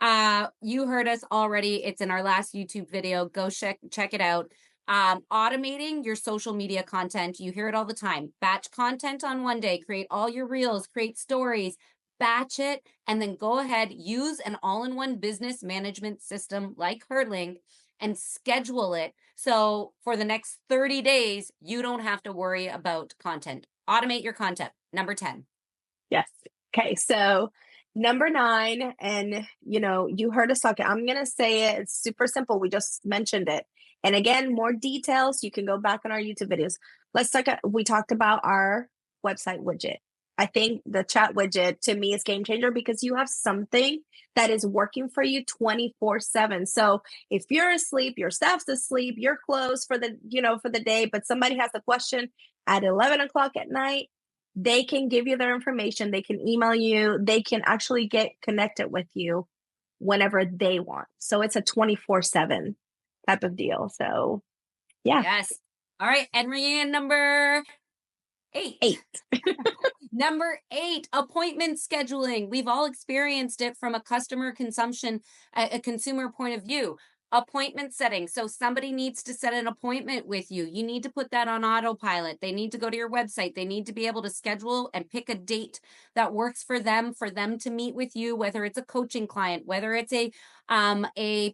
section. You heard us already. It's in our last YouTube video. Go check it out. Automating your social media content. You hear it all the time. Batch content on one day, create all your reels, create stories, batch it, and then go ahead, use an all-in-one business management system like Herlink and schedule it. So for the next 30 days, you don't have to worry about content. Automate your content. Number 10. Yes. Okay. So number 9, and you heard us talking. I'm going to say it. It's super simple. We just mentioned it. And again, more details, you can go back on our YouTube videos. We talked about our website widget. I think the chat widget to me is game changer because you have something that is working for you 24/7. So if you're asleep, your staff's asleep, you're closed for the day, but somebody has a question at 11 o'clock at night, they can give you their information. They can email you. They can actually get connected with you whenever they want. So it's a 24/7 type of deal. So yeah. Yes. All right. And we're in number 8. Number 8, appointment scheduling. We've all experienced it from a customer consumption, a consumer point of view. Appointment setting. So somebody needs to set an appointment with you. You need to put that on autopilot. They need to go to your website. They need to be able to schedule and pick a date that works for them to meet with you, whether it's a coaching client, whether it's a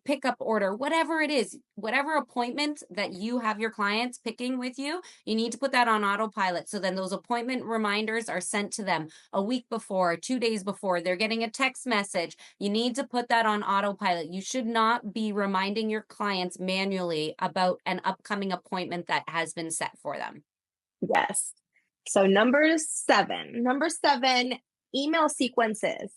pickup order, whatever it is, whatever appointment that you have your clients picking with you, you need to put that on autopilot. So then those appointment reminders are sent to them a week before, 2 days before. They're getting a text message. You need to put that on autopilot. You should not be reminding your clients manually about an upcoming appointment that has been set for them. Yes. So number 7, email sequences.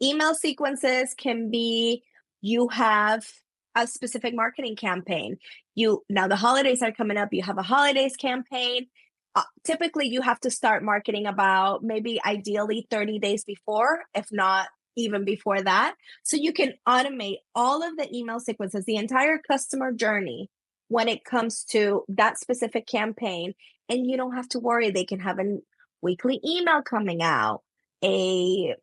Email sequences can be, you have a specific marketing campaign. Now the holidays are coming up. You have a holidays campaign. Typically, you have to start marketing about maybe ideally 30 days before, if not even before that. So you can automate all of the email sequences, the entire customer journey when it comes to that specific campaign. And you don't have to worry. They can have a weekly email coming out, a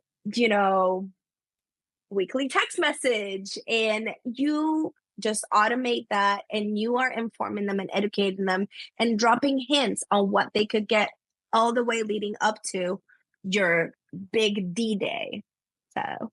weekly text message, and you just automate that, and you are informing them and educating them and dropping hints on what they could get all the way leading up to your big D-Day. So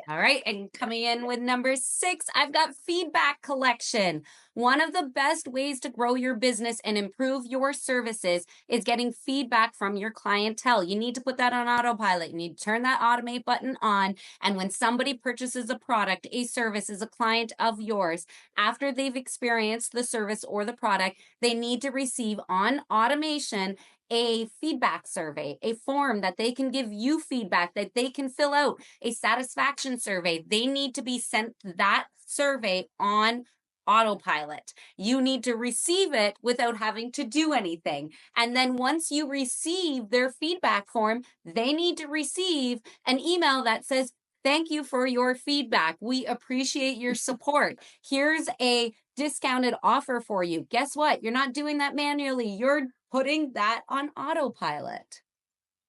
all right. And coming in with number 6, I've got feedback collection. One of the best ways to grow your business and improve your services is getting feedback from your clientele. You need to put that on autopilot. You need to turn that automate button on. And when somebody purchases a product, a service, is a client of yours, after they've experienced the service or the product, they need to receive on automation a feedback survey, a form that they can give you feedback, that they can fill out, a satisfaction survey. They need to be sent that survey on autopilot. You need to receive it without having to do anything. And then once you receive their feedback form, they need to receive an email that says, "Thank you for your feedback. We appreciate your support. Here's a discounted offer for you." Guess what? You're not doing that manually. You're putting that on autopilot.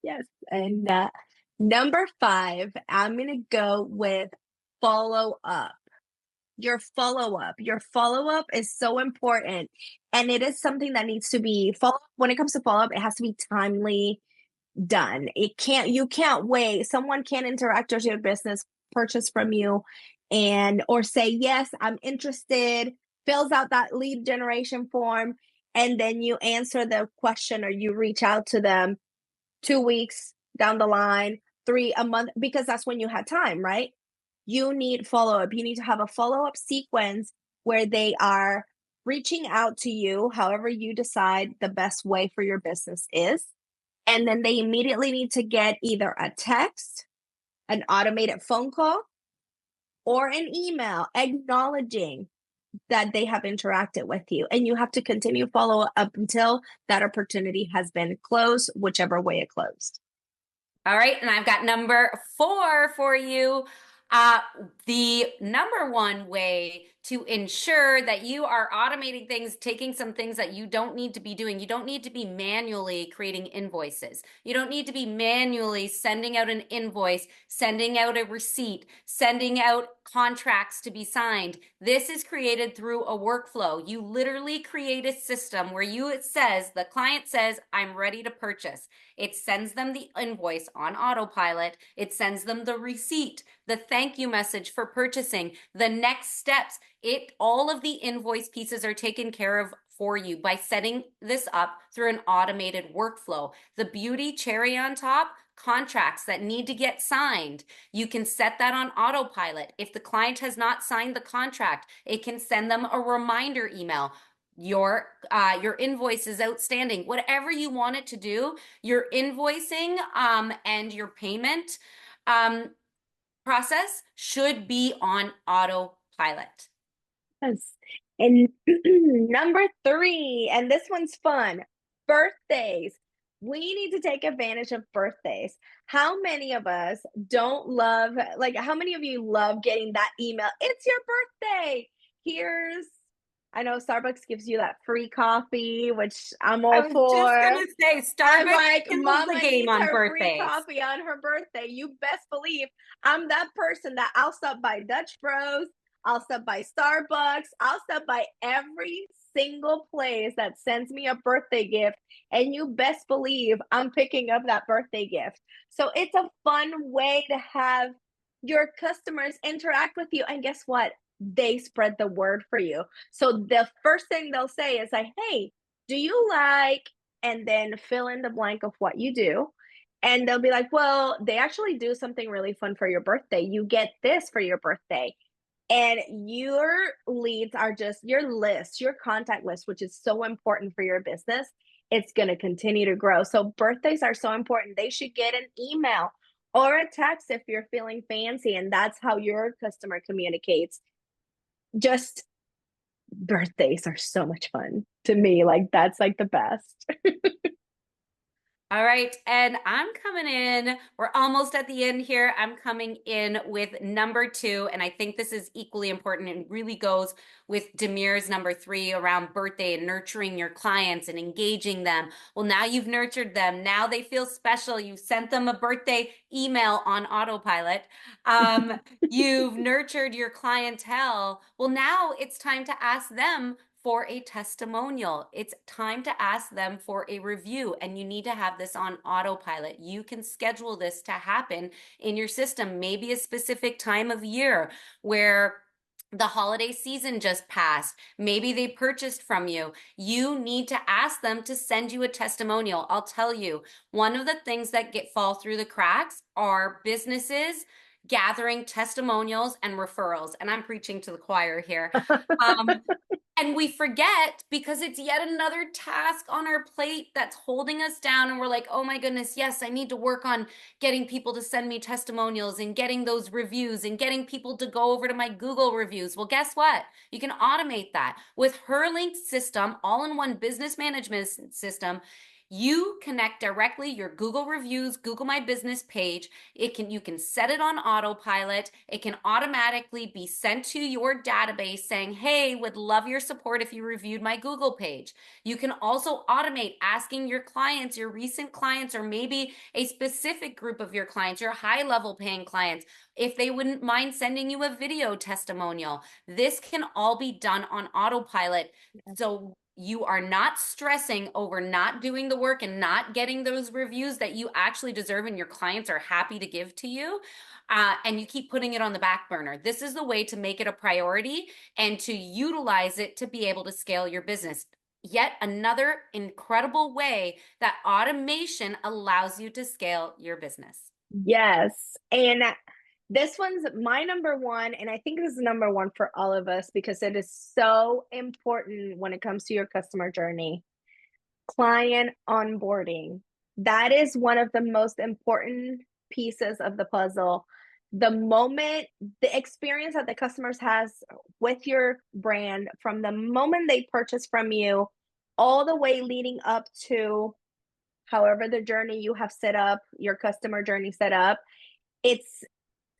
yes. And number 5, I'm going to go with follow up. Your follow up is so important, and it is something that needs to be when it comes to follow up, it has to be timely done. You can't wait. Someone can't interact with your business, purchase from you, or say, "Yes, I'm interested," fills out that lead generation form, and then you answer the question or you reach out to them 2 weeks down the line, 3 a month, because that's when you had time, right? You need follow-up. You need to have a follow-up sequence where they are reaching out to you, however you decide the best way for your business is. And then they immediately need to get either a text, an automated phone call, or an email acknowledging that they have interacted with you. And you have to continue follow up until that opportunity has been closed, whichever way it closed. All right. And I've got number 4 for you. The number one way to ensure that you are automating things, taking some things that you don't need to be doing. You don't need to be manually creating invoices. You don't need to be manually sending out an invoice, sending out a receipt, sending out contracts to be signed. This is created through a workflow. You literally create a system where the client says, I'm ready to purchase. It sends them the invoice on autopilot. It sends them the receipt, the thank you message for purchasing, the next steps. All of the invoice pieces are taken care of for you by setting this up through an automated workflow. The beauty cherry on top, contracts that need to get signed. You can set that on autopilot. If the client has not signed the contract, it can send them a reminder email. Your invoice is outstanding. Whatever you want it to do, your invoicing and your payment um, process should be on autopilot. Yes. And number three, and this one's fun, birthdays. We need to take advantage of birthdays. How many of us don't love, like, how many of you love getting that email? It's your birthday. Here's, I know Starbucks gives you that free coffee, which I'm I all was just for. gonna say I'm Starbucks like, kills the Mama game needs on her free birthdays. coffee on her birthday. You best believe I'm that person that I'll stop by Dutch Bros. I'll stop by Starbucks. I'll stop by every single place that sends me a birthday gift. And you best believe I'm picking up that birthday gift. So it's a fun way to have your customers interact with you. And guess what? They spread the word for you. So the first thing they'll say is like, hey, do you like, and then fill in the blank of what you do. And they'll be like, well, they actually do something really fun for your birthday. You get this for your birthday. And your leads are just your list, your contact list, which is so important for your business. It's going to continue to grow. So, birthdays are so important. They should get an email or a text if you're feeling fancy. And that's how your customer communicates. Just birthdays are so much fun to me. Like, that's like the best. All right, and I'm coming in. We're almost at the end here. I'm coming in with number two, and I think this is equally important and really goes with Demir's number three around birthday and nurturing your clients and engaging them. Well, now you've nurtured them. Now they feel special. You sent them a birthday email on autopilot. Um, you've nurtured your clientele. Well, now it's time to ask them for a testimonial. It's time to ask them for a review, and you need to have this on autopilot. You can schedule this to happen in your system, maybe a specific time of year where the holiday season just passed. Maybe they purchased from you. You need to ask them to send you a testimonial. I'll tell you, one of the things that fall through the cracks are businesses gathering testimonials and referrals. And I'm preaching to the choir here. Um, and we forget because it's yet another task on our plate that's holding us down. And we're like, oh my goodness, yes, I need to work on getting people to send me testimonials and getting those reviews and getting people to go over to my Google reviews. Well, guess what? You can automate that with HerLink system, all in one business management system. You connect directly your Google reviews, Google My Business page. You can set it on autopilot. It can automatically be sent to your database saying, hey, would love your support if you reviewed my Google page. You can also automate asking your clients, your recent clients, or maybe a specific group of your clients, your high level paying clients, if they wouldn't mind sending you a video testimonial. This can all be done on autopilot. So you are not stressing over not doing the work and not getting those reviews that you actually deserve and your clients are happy to give to you. And you keep putting it on the back burner. This is the way to make it a priority and to utilize it to be able to scale your business. Yet another incredible way that automation allows you to scale your business. Yes. And this one's my number one. And I think this is number one for all of us because it is so important when it comes to your customer journey. Client onboarding. That is one of the most important pieces of the puzzle. The moment, the experience that the customers has with your brand from the moment they purchase from you all the way leading up to however the journey you have set up, your customer journey set up, it's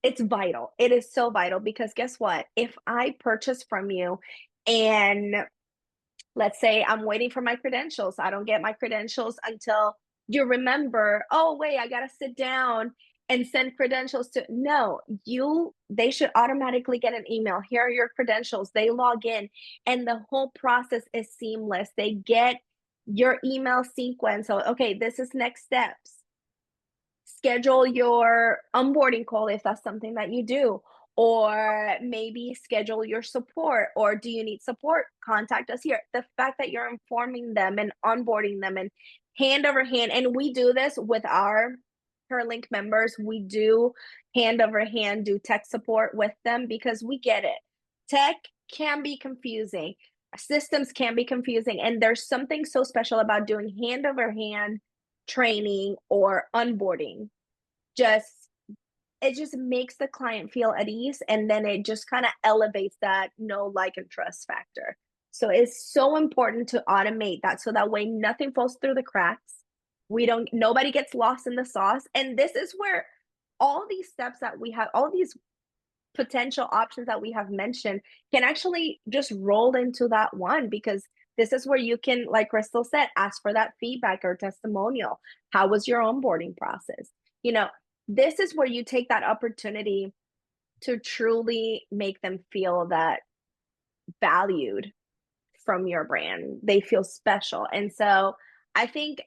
It's vital. It is so vital because guess what? If I purchase from you and let's say I'm waiting for my credentials, I don't get my credentials until you remember, oh, wait, I got to sit down and send credentials to no, they should automatically get an email. Here are your credentials. They log in and the whole process is seamless. They get your email sequence. So, okay, this is next steps. Schedule your onboarding call if that's something that you do, or maybe schedule your support, or do you need support, contact us here. The fact that you're informing them and onboarding them and hand over hand, and we do this with our Link members, we do hand over hand do tech support with them because we get it. Tech can be confusing, systems can be confusing, and there's something so special about doing hand over hand training or onboarding. Just it just makes the client feel at ease, and then it just kind of elevates that know, like, and trust factor. So it's so important to automate that so that way nothing falls through the cracks. We don't Nobody gets lost in the sauce. And this is where all these steps that we have, all these potential options that we have mentioned can actually just roll into that one, because this is where you can, like Crystal said, ask for that feedback or testimonial. How was your onboarding process? You know, this is where you take that opportunity to truly make them feel that valued from your brand. They feel special. And so I think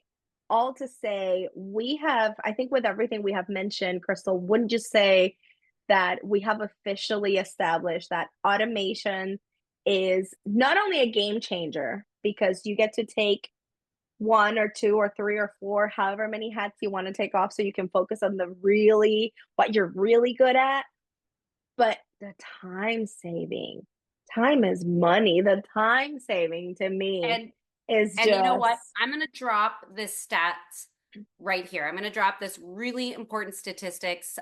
all to say, I think with everything we have mentioned, Crystal, wouldn't you say that we have officially established that automation is not only a game changer because you get to take one or two or three or four, however many hats you want to take off so you can focus on what you're really good at, but the time saving. Time is money. The time saving to me And is And you know just what? I'm going to drop this stats right here. I'm going to drop this really important statistics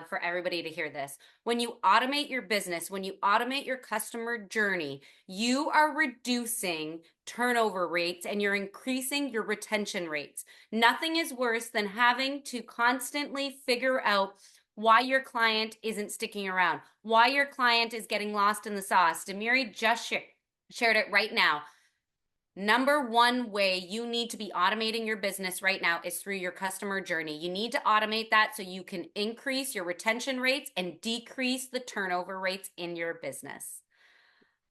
for everybody to hear this. When you automate your business, when you automate your customer journey, you are reducing turnover rates and you're increasing your retention rates. Nothing is worse than having to constantly figure out why your client isn't sticking around, why your client is getting lost in the sauce. Demiri just shared it right now. Number one way you need to be automating your business right now is through your customer journey. You need to automate that so you can increase your retention rates and decrease the turnover rates in your business.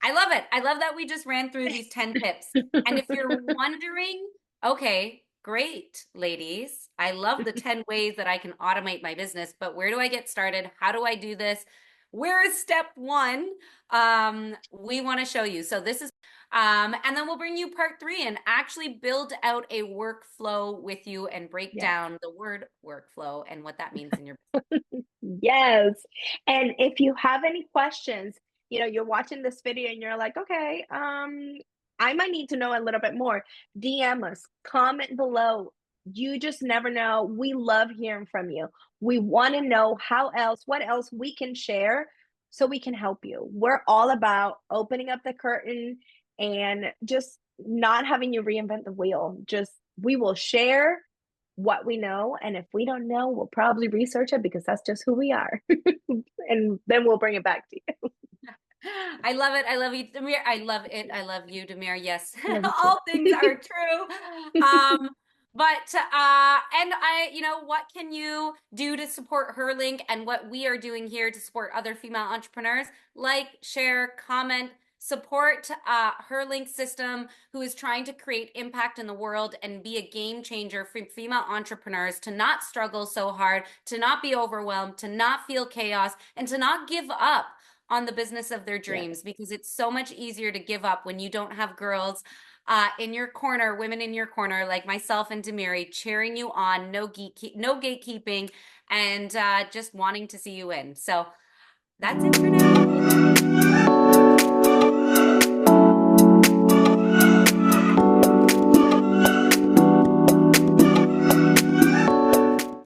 I love it. I love that we just ran through these 10 tips. And if you're wondering, okay, great, ladies. I love the 10 ways that I can automate my business, but where do I get started? How do I do this? Where is step one? We want to show you. So this is and then we'll bring you part three and actually build out a workflow with you and break yes. down the word workflow and what that means in your Yes. And if you have any questions, you're watching this video and you're like, okay, I might need to know a little bit more. DM us, comment below. You just never know. We love hearing from you. We want to know what else we can share so we can help you. We're all about opening up the curtain and just not having you reinvent the wheel. Just we will share what we know, and if we don't know, we'll probably research it because that's just who we are. And then we'll bring it back to you. I love it. I love you, Demir. I love it. I love you, Demir. Yes, Love you all things too. are true. But and what can you do to support her link and what we are doing here to support other female entrepreneurs? Like, share, comment, support her link system, who is trying to create impact in the world and be a game changer for female entrepreneurs to not struggle so hard, to not be overwhelmed, to not feel chaos, and to not give up on the business of their Yeah. dreams, because it's so much easier to give up when you don't have girls in your corner, women in your corner, like myself and Demiri, cheering you on, no gatekeeping, and just wanting to see you in. So that's it for now.